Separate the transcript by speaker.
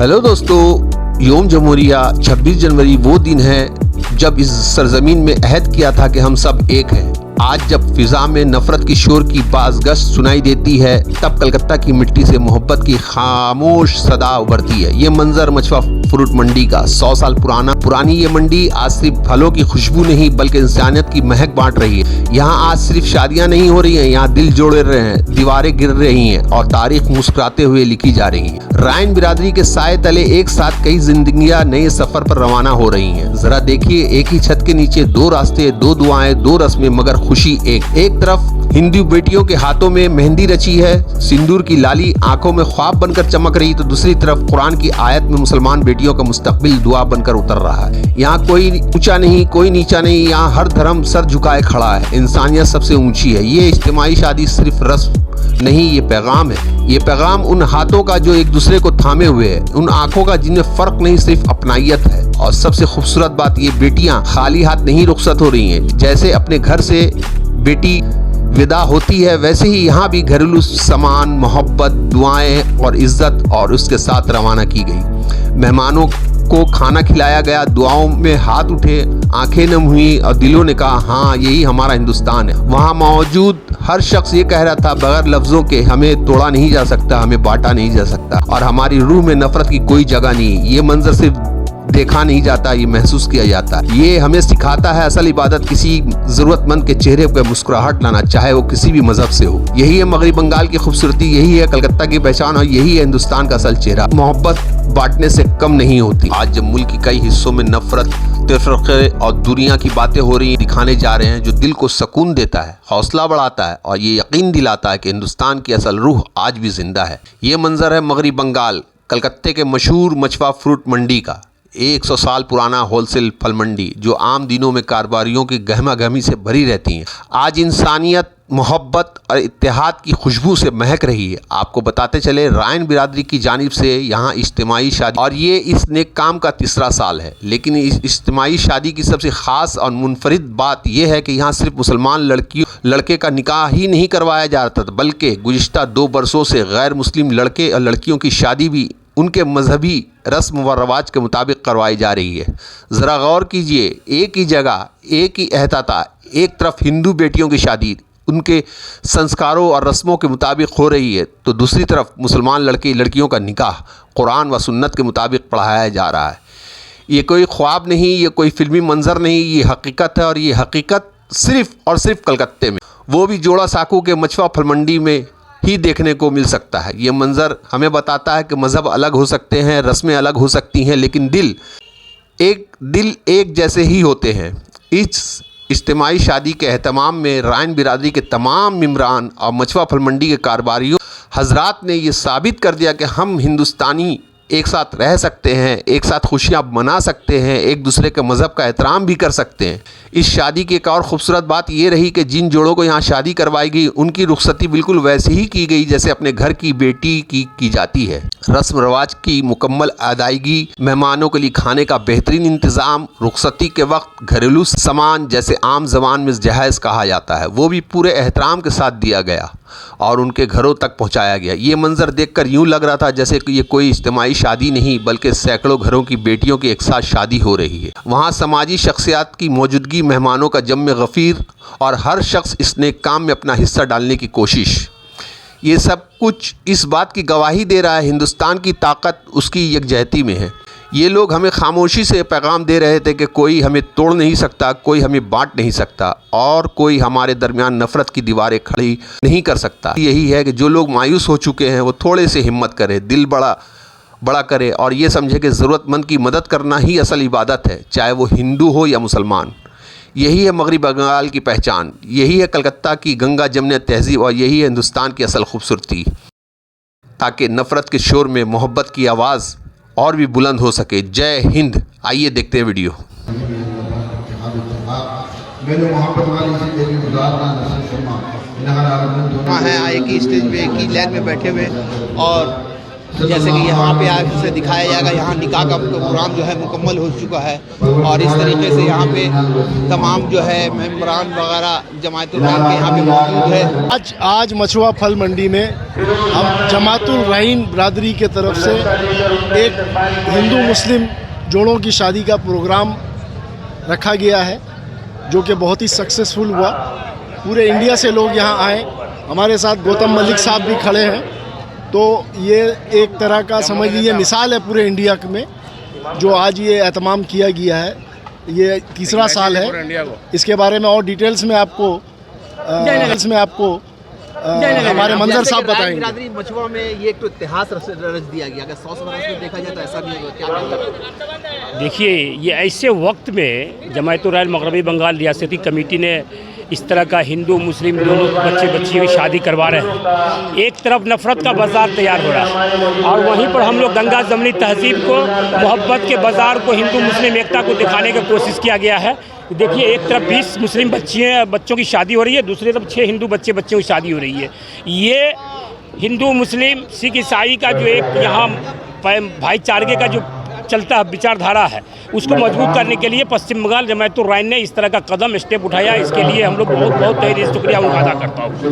Speaker 1: Hello दोस्तों, योम जमहूरिया 26 जनवरी वो दिन है जब इस सरजमीन में अहद किया था कि हम सब एक हैं। आज जब फिजा में नफरत की शोर की बाज़गश्त सुनाई देती है, तब कलकत्ता की मिट्टी से मोहब्बत की खामोश सदा उभरती है। ये मंजर मछुआ फ्रूट मंडी का 100 साल पुरानी ये मंडी आज सिर्फ फलों की खुशबू नहीं बल्कि इंसानियत की महक बांट रही है। यहाँ आज सिर्फ शादियाँ नहीं हो रही हैं, यहाँ दिल जोड़े रहे हैं, दीवारें गिर रही हैं और तारीख मुस्कुराते हुए लिखी जा रही है। राइन बिरादरी के साए तले एक साथ कई जिंदगियां नए सफर पर रवाना हो रही हैं। जरा देखिए, एक ही छत के नीचे दो रास्ते, दो दुआएं, दो रस्में, मगर खुशी एक तरफ हिंदू बेटियों के हाथों में मेहंदी रची है, सिंदूर की लाली आंखों में ख्वाब बनकर चमक रही, तो दूसरी तरफ कुरान की आयत में मुसलमान बेटियों का मुस्तकबिल दुआ बनकर उतर रहा है। यहाँ कोई ऊंचा नहीं, कोई नीचा नहीं, यहाँ हर धर्म सर झुकाए खड़ा है। इंसानियत सबसे ऊंची है। ये इज्तिमाई शादी सिर्फ रस्म नहीं, ये पैगाम है। ये पैगाम उन हाथों का जो एक दूसरे को थामे हुए है, उन आंखों का जिन्हें फर्क नहीं सिर्फ अपनाइयत है। और सबसे खूबसूरत बात, ये बेटियां खाली हाथ नहीं रुखसत हो रही हैं। जैसे अपने घर से बेटी विदा होती है, वैसे ही यहाँ भी घरेलू सामान, मोहब्बत, दुआएं और इज्जत और उसके साथ रवाना की गई। मेहमानों को खाना खिलाया गया, दुआओं में हाथ उठे, आंखें नम हुई और दिलों ने कहा, हाँ यही हमारा हिंदुस्तान है। वहाँ मौजूद हर शख्स ये कह रहा था बगैर लफ्जों के, हमें तोड़ा नहीं जा सकता, हमें बांटा नहीं जा सकता और हमारी रूह में नफरत की कोई जगह नहीं। ये मंजर सिर्फ देखा नहीं जाता, ये महसूस किया जाता है। ये हमें सिखाता है असल इबादत किसी जरूरतमंद के चेहरे पर मुस्कुराहट लाना, चाहे वो किसी भी मजहब से हो। यही है मगरबी बंगाल की खूबसूरती, यही है कलकत्ता की पहचान और यही है हिंदुस्तान का असल चेहरा। मोहब्बत बांटने से कम नहीं होती। आज जब मुल्क के कई हिस्सों में नफरत, तफरक़े और दुनिया की बातें हो रही हैं, दिखाने जा रहे हैं, जो दिल को सुकून देता है, हौसला बढ़ाता है और ये यकीन दिलाता है कि हिंदुस्तान की असल रूह आज भी जिंदा है। ये मंजर है मगरबी बंगाल कलकत्ते के मशहूर मछुआ फ्रूट मंडी का। 100 साल पुराना होलसेल फल मंडी जो आम दिनों में कारोबारियों की गहमा गहमी से भरी रहती हैं, आज इंसानियत, मोहब्बत और इत्तेहाद की खुशबू से महक रही है। आपको बताते चले, राइन बिरादरी की जानिब से यहाँ इज्तिमाई शादी, और ये इस नेक काम का तीसरा साल है। लेकिन इस इज्तिमाई शादी की सबसे ख़ास और मुनफरिद बात यह है कि यहाँ सिर्फ मुसलमान लड़के का निकाह ही नहीं करवाया जा रहा था, बल्कि गुज़िश्ता 2 बरसों से गैर मुस्लिम लड़के और लड़कियों की शादी भी उनके मजहबी रस्म व रवाज के मुताबिक करवाई जा रही है। ज़रा गौर कीजिए, एक ही जगह, एक ही अहताता, एक तरफ हिंदू बेटियों की शादी उनके संस्कारों और रस्मों के मुताबिक हो रही है, तो दूसरी तरफ मुसलमान लड़के लड़कियों का निकाह कुरान व सुन्नत के मुताबिक पढ़ाया जा रहा है। ये कोई ख्वाब नहीं, ये कोई फिल्मी मंजर नहीं, ये हकीकत है। और ये हकीकत सिर्फ और सिर्फ कलकत्ते में, वो भी जोड़ा साकू के मछुआ फल मंडी में ही देखने को मिल सकता है। ये मंजर हमें बताता है कि मज़हब अलग हो सकते हैं, रस्में अलग हो सकती हैं, लेकिन दिल एक जैसे ही होते हैं। इस इज्तिमाई शादी के एहतमाम में राइन बिरादरी के तमाम मेंबरान और मछुआ फल मंडी के कारोबारियों हजरात ने ये साबित कर दिया कि हम हिंदुस्तानी एक साथ रह सकते हैं, एक साथ खुशियाँ मना सकते हैं, एक दूसरे के मज़हब का एहतराम भी कर सकते हैं। इस शादी की एक और ख़ूबसूरत बात ये रही कि जिन जोड़ों को यहाँ शादी करवाई गई, उनकी रुखसती बिल्कुल वैसे ही की गई जैसे अपने घर की बेटी की जाती है। रस्म रवाज की मुकम्मल अदायगी, मेहमानों के लिए खाने का बेहतरीन इंतज़ाम, रुखसती के वक्त घरेलू सामान जैसे आम ज़बान में जहेज़ कहा जाता है, वो भी पूरे एहतराम के साथ दिया गया और उनके घरों तक पहुंचाया गया। ये मंजर देखकर यूं लग रहा था जैसे कि ये कोई इज्तिमाई शादी नहीं बल्कि सैकड़ों घरों की बेटियों की एक साथ शादी हो रही है। वहाँ समाजी शख्सियत की मौजूदगी, मेहमानों का जम गफ़ीर और हर शख्स इस नेक काम में अपना हिस्सा डालने की कोशिश, ये सब कुछ इस बात की गवाही दे रहा है हिंदुस्तान की ताकत उसकी यकजहती में है। ये लोग हमें खामोशी से पैगाम दे रहे थे कि कोई हमें तोड़ नहीं सकता, कोई हमें बांट नहीं सकता और कोई हमारे दरमियान नफ़रत की दीवारें खड़ी नहीं कर सकता। यही है कि जो लोग मायूस हो चुके हैं वो थोड़े से हिम्मत करें, दिल बड़ा करे और ये समझे कि ज़रूरतमंद की मदद करना ही असल इबादत है, चाहे वो हिंदू हो या मुसलमान। यही है मगरबी बंगाल की पहचान, यही है कलकत्ता की गंगा जमने तहजीब और यही है हिंदुस्तान की असल खूबसूरती, ताकि नफ़रत के शोर में मोहब्बत की आवाज़ और भी बुलंद हो सके। जय हिंद। आइए देखते हैं वीडियो।
Speaker 2: वहाँ है आए कि स्टेज पे एक ही लाइन में बैठे हुए और جیسے کہ یہاں پہ آ سے دکھایا جائے گا یہاں نکاح کا پروگرام جو ہے مکمل ہو چکا ہے اور اس طریقے سے یہاں پہ تمام جو ہے ممبران وغیرہ جماعت الرحیم کے یہاں پہ موجود ہے۔
Speaker 3: آج مچھوا پھل منڈی میں ہم جماعت الرحیم برادری کے طرف سے ایک ہندو مسلم جوڑوں کی شادی کا پروگرام رکھا گیا ہے جو کہ بہت ہی سکسیسفل ہوا۔ پورے انڈیا سے لوگ یہاں آئے، ہمارے ساتھ گوتم ملک صاحب بھی کھڑے ہیں، تو یہ ایک طرح کا سمجھ لیجیے مثال ہے پورے انڈیا میں جو آج یہ اہتمام کیا گیا ہے۔ یہ تیسرا سال ہے۔ اس کے بارے میں اور ڈیٹیلز میں آپ کو ہمارے منظر صاحب بتائیں گے۔
Speaker 2: برادری مچھوا میں یہ ایک تو اتحاد رچ دیا گیا، اگر 100 برس میں دیکھا جائے تو ایسا نہیں ہوگا، کیا کہنا ہے؟
Speaker 4: دیکھیے یہ ایسے وقت میں جماعت الرحیم مغربی بنگال ریاستی کمیٹی نے اس طرح کا ہندو مسلم دونوں بچے بچی کی شادی کروا رہے ہیں۔ ایک طرف نفرت کا بازار تیار ہو رہا ہے اور وہیں پر ہم لوگ گنگا جمنی تہذیب کو، محبت کے بازار کو، ہندو مسلم ایکتا کو دکھانے کی کوشش کیا گیا ہے۔ دیکھیے ایک طرف 20 مسلم بچوں کی شادی ہو رہی ہے، دوسری طرف 6 ہندو بچوں کی شادی ہو رہی ہے۔ یہ ہندو مسلم سکھ عیسائی کا جو ایک یہاں بھائی چارگی کا جو چلتا وچار دھارا ہے اس کو مضبوط کرنے کے لیے پشچم بنگال جماعت الرحیم نے اس طرح کا قدم اسٹیپ اٹھایا۔ اس کے لیے ہم لوگ بہت تہہ دل سے شکریہ ادا کرتا ہوں۔